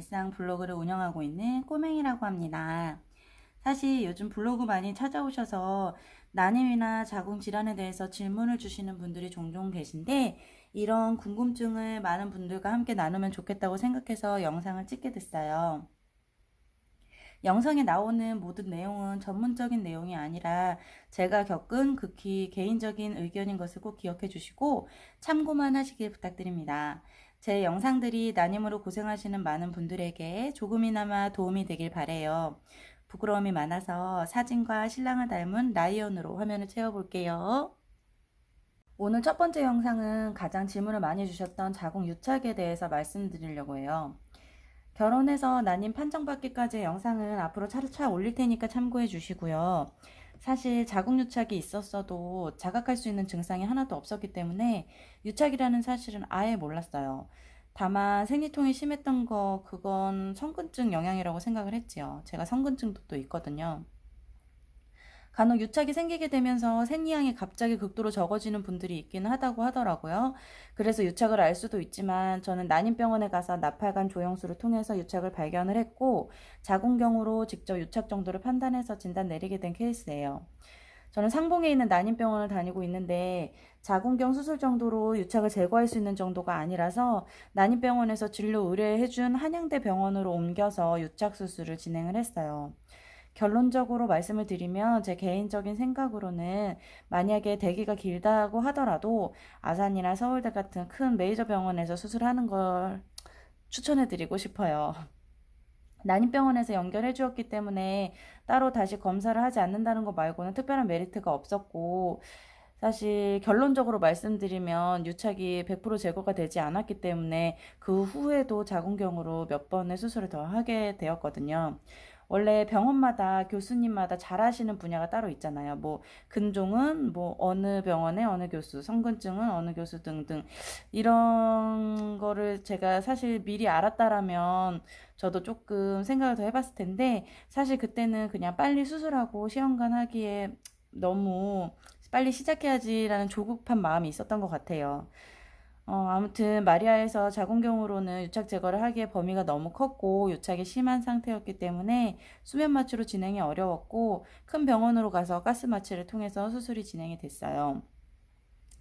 일상 블로그를 운영하고 있는 꼬맹이라고 합니다. 사실 요즘 블로그 많이 찾아오셔서 난임이나 자궁 질환에 대해서 질문을 주시는 분들이 종종 계신데 이런 궁금증을 많은 분들과 함께 나누면 좋겠다고 생각해서 영상을 찍게 됐어요. 영상에 나오는 모든 내용은 전문적인 내용이 아니라 제가 겪은 극히 개인적인 의견인 것을 꼭 기억해 주시고 참고만 하시길 부탁드립니다. 제 영상들이 난임으로 고생하시는 많은 분들에게 조금이나마 도움이 되길 바래요. 부끄러움이 많아서 사진과 신랑을 닮은 라이언으로 화면을 채워볼게요. 오늘 첫 번째 영상은 가장 질문을 많이 주셨던 자궁 유착에 대해서 말씀드리려고 해요. 결혼해서 난임 판정받기까지의 영상은 앞으로 차차 올릴 테니까 참고해 주시고요. 사실 자궁유착이 있었어도 자각할 수 있는 증상이 하나도 없었기 때문에 유착이라는 사실은 아예 몰랐어요. 다만 생리통이 심했던 거 그건 성근증 영향이라고 생각을 했지요. 제가 성근증도 또 있거든요. 간혹 유착이 생기게 되면서 생리량이 갑자기 극도로 적어지는 분들이 있기는 하다고 하더라고요. 그래서 유착을 알 수도 있지만 저는 난임병원에 가서 나팔관 조영수를 통해서 유착을 발견을 했고 자궁경으로 직접 유착 정도를 판단해서 진단 내리게 된 케이스예요. 저는 상봉에 있는 난임병원을 다니고 있는데 자궁경 수술 정도로 유착을 제거할 수 있는 정도가 아니라서 난임병원에서 진료 의뢰해준 한양대 병원으로 옮겨서 유착 수술을 진행을 했어요. 결론적으로 말씀을 드리면 제 개인적인 생각으로는 만약에 대기가 길다고 하더라도 아산이나 서울대 같은 큰 메이저 병원에서 수술하는 걸 추천해 드리고 싶어요. 난임병원에서 연결해 주었기 때문에 따로 다시 검사를 하지 않는다는 것 말고는 특별한 메리트가 없었고 사실 결론적으로 말씀드리면 유착이 100% 제거가 되지 않았기 때문에 그 후에도 자궁경으로 몇 번의 수술을 더 하게 되었거든요. 원래 병원마다 교수님마다 잘하시는 분야가 따로 있잖아요. 뭐 근종은 뭐 어느 병원의 어느 교수, 성근증은 어느 교수 등등 이런 거를 제가 사실 미리 알았다라면 저도 조금 생각을 더 해봤을 텐데 사실 그때는 그냥 빨리 수술하고 시험관 하기에 너무 빨리 시작해야지라는 조급한 마음이 있었던 것 같아요. 아무튼 마리아에서 자궁경으로는 유착 제거를 하기에 범위가 너무 컸고 유착이 심한 상태였기 때문에 수면 마취로 진행이 어려웠고 큰 병원으로 가서 가스 마취를 통해서 수술이 진행이 됐어요.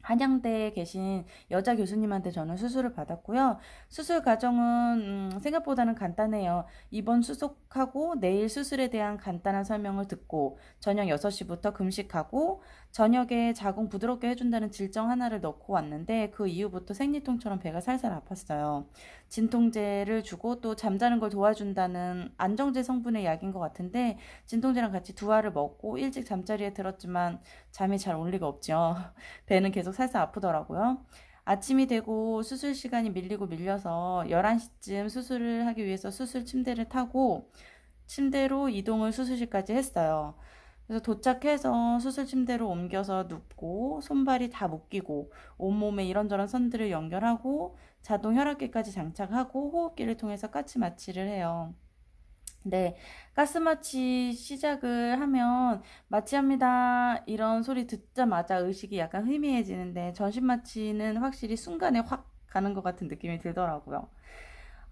한양대에 계신 여자 교수님한테 저는 수술을 받았고요. 수술 과정은 생각보다는 간단해요. 입원 수속하고 내일 수술에 대한 간단한 설명을 듣고 저녁 6시부터 금식하고 저녁에 자궁 부드럽게 해준다는 질정 하나를 넣고 왔는데 그 이후부터 생리통처럼 배가 살살 아팠어요. 진통제를 주고 또 잠자는 걸 도와준다는 안정제 성분의 약인 것 같은데 진통제랑 같이 두 알을 먹고 일찍 잠자리에 들었지만 잠이 잘 올 리가 없죠. 배는 계속 살살 아프더라고요. 아침이 되고 수술 시간이 밀리고 밀려서 11시쯤 수술을 하기 위해서 수술 침대를 타고 침대로 이동을 수술실까지 했어요. 그래서 도착해서 수술 침대로 옮겨서 눕고 손발이 다 묶이고 온몸에 이런저런 선들을 연결하고 자동 혈압계까지 장착하고 호흡기를 통해서 까치 마취를 해요. 네, 가스마취 시작을 하면 마취합니다 이런 소리 듣자마자 의식이 약간 희미해지는데 전신마취는 확실히 순간에 확 가는 것 같은 느낌이 들더라고요.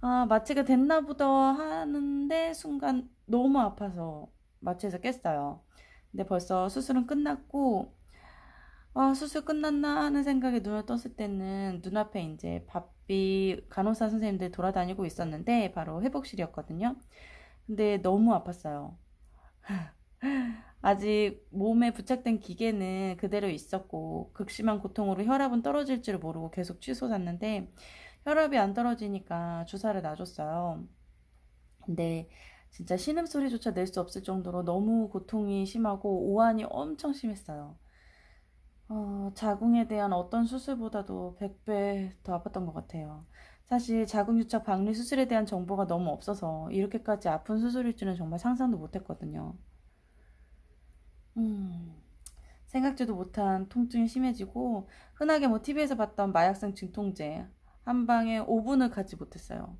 아, 마취가 됐나 보다 하는데 순간 너무 아파서 마취해서 깼어요. 근데 벌써 수술은 끝났고 수술 끝났나 하는 생각에 눈을 떴을 때는 눈앞에 이제 바삐 간호사 선생님들 돌아다니고 있었는데 바로 회복실이었거든요. 근데 너무 아팠어요. 아직 몸에 부착된 기계는 그대로 있었고 극심한 고통으로 혈압은 떨어질 줄 모르고 계속 취소됐는데 혈압이 안 떨어지니까 주사를 놔줬어요. 근데 진짜 신음소리조차 낼 수 없을 정도로 너무 고통이 심하고 오한이 엄청 심했어요. 자궁에 대한 어떤 수술보다도 100배 더 아팠던 것 같아요. 사실 자궁유착 박리 수술에 대한 정보가 너무 없어서 이렇게까지 아픈 수술일 줄은 정말 상상도 못했거든요. 음, 생각지도 못한 통증이 심해지고 흔하게 뭐 TV에서 봤던 마약성 진통제 한 방에 5분을 가지 못했어요.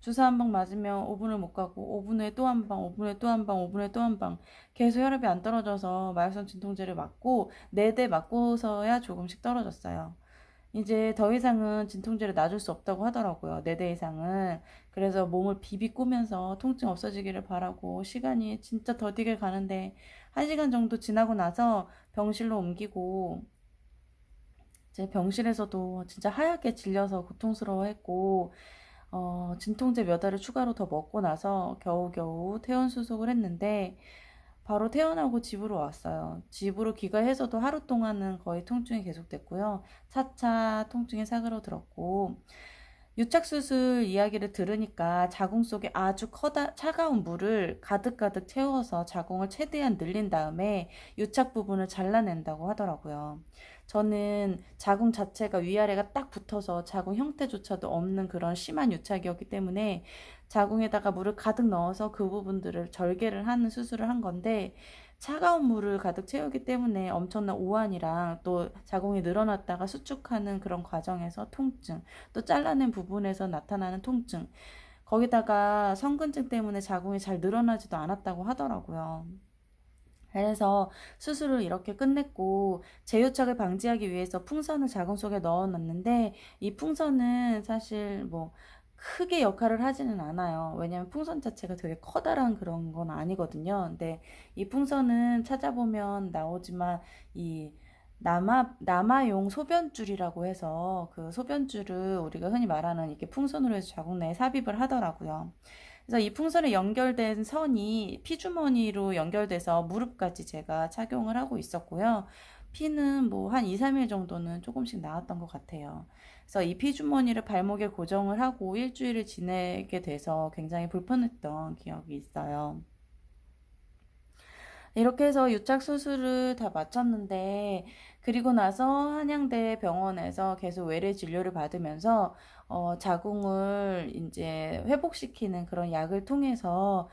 주사 한 방 맞으면 5분을 못 가고 5분 후에 또 한 방, 5분 후에 또 한 방, 5분 후에 또 한 방 계속 혈압이 안 떨어져서 마약성 진통제를 맞고 4대 맞고서야 조금씩 떨어졌어요. 이제 더 이상은 진통제를 놔줄 수 없다고 하더라고요. 4대 이상은. 그래서 몸을 비비꼬면서 통증 없어지기를 바라고 시간이 진짜 더디게 가는데 1시간 정도 지나고 나서 병실로 옮기고 이제 병실에서도 진짜 하얗게 질려서 고통스러워했고 진통제 몇 알을 추가로 더 먹고 나서 겨우겨우 퇴원 수속을 했는데 바로 퇴원하고 집으로 왔어요. 집으로 귀가해서도 하루 동안은 거의 통증이 계속됐고요. 차차 통증이 사그러들었고 유착수술 이야기를 들으니까 자궁 속에 아주 차가운 물을 가득가득 채워서 자궁을 최대한 늘린 다음에 유착 부분을 잘라낸다고 하더라고요. 저는 자궁 자체가 위아래가 딱 붙어서 자궁 형태조차도 없는 그런 심한 유착이었기 때문에 자궁에다가 물을 가득 넣어서 그 부분들을 절개를 하는 수술을 한 건데 차가운 물을 가득 채우기 때문에 엄청난 오한이랑 또 자궁이 늘어났다가 수축하는 그런 과정에서 통증, 또 잘라낸 부분에서 나타나는 통증, 거기다가 성근증 때문에 자궁이 잘 늘어나지도 않았다고 하더라고요. 그래서 수술을 이렇게 끝냈고 재유착을 방지하기 위해서 풍선을 자궁 속에 넣어놨는데 이 풍선은 사실 뭐 크게 역할을 하지는 않아요. 왜냐면 풍선 자체가 되게 커다란 그런 건 아니거든요. 근데 이 풍선은 찾아보면 나오지만 이 남아용 소변줄이라고 해서 그 소변줄을 우리가 흔히 말하는 이렇게 풍선으로 해서 자궁 내에 삽입을 하더라고요. 그래서 이 풍선에 연결된 선이 피주머니로 연결돼서 무릎까지 제가 착용을 하고 있었고요. 피는 뭐 한 2, 3일 정도는 조금씩 나왔던 것 같아요. 그래서 이 피주머니를 발목에 고정을 하고 일주일을 지내게 돼서 굉장히 불편했던 기억이 있어요. 이렇게 해서 유착 수술을 다 마쳤는데 그리고 나서 한양대 병원에서 계속 외래 진료를 받으면서 자궁을 이제 회복시키는 그런 약을 통해서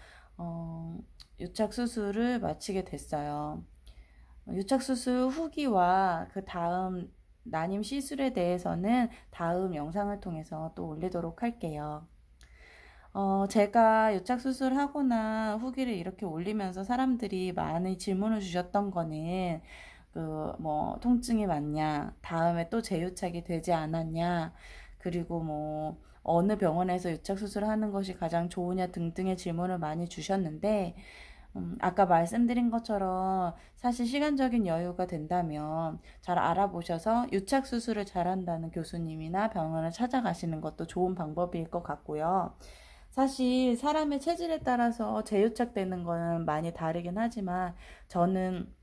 유착 수술을 마치게 됐어요. 유착 수술 후기와 그 다음 난임 시술에 대해서는 다음 영상을 통해서 또 올리도록 할게요. 제가 유착 수술하고 난 후기를 이렇게 올리면서 사람들이 많이 질문을 주셨던 거는 뭐 통증이 많냐, 다음에 또 재유착이 되지 않았냐, 그리고 뭐 어느 병원에서 유착 수술하는 것이 가장 좋으냐 등등의 질문을 많이 주셨는데 아까 말씀드린 것처럼 사실 시간적인 여유가 된다면 잘 알아보셔서 유착 수술을 잘한다는 교수님이나 병원을 찾아가시는 것도 좋은 방법일 것 같고요. 사실 사람의 체질에 따라서 재유착되는 거는 많이 다르긴 하지만 저는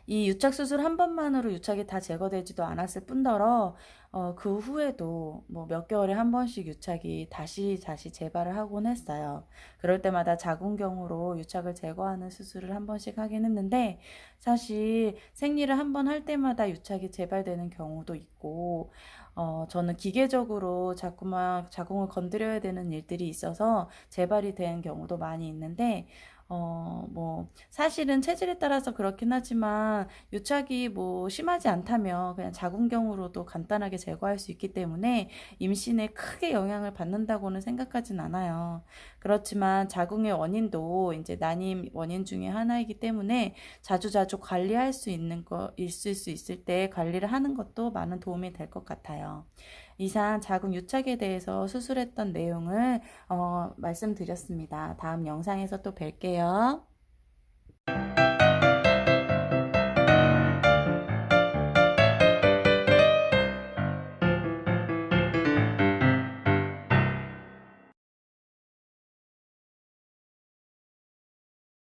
이 유착 수술 한 번만으로 유착이 다 제거되지도 않았을 뿐더러 그 후에도 뭐 몇 개월에 한 번씩 유착이 다시 재발을 하곤 했어요. 그럴 때마다 자궁경으로 유착을 제거하는 수술을 한 번씩 하긴 했는데 사실 생리를 한 번 할 때마다 유착이 재발되는 경우도 있고 저는 기계적으로 자꾸만 자궁을 건드려야 되는 일들이 있어서 재발이 된 경우도 많이 있는데 뭐 사실은 체질에 따라서 그렇긴 하지만 유착이 뭐 심하지 않다면 그냥 자궁경으로도 간단하게 제거할 수 있기 때문에 임신에 크게 영향을 받는다고는 생각하진 않아요. 그렇지만 자궁의 원인도 이제 난임 원인 중에 하나이기 때문에 자주자주 관리할 수 있는 거 있을 수 있을 때 관리를 하는 것도 많은 도움이 될 것 같아요. 이상 자궁 유착에 대해서 수술했던 내용을 말씀드렸습니다. 다음 영상에서 또 뵐게요.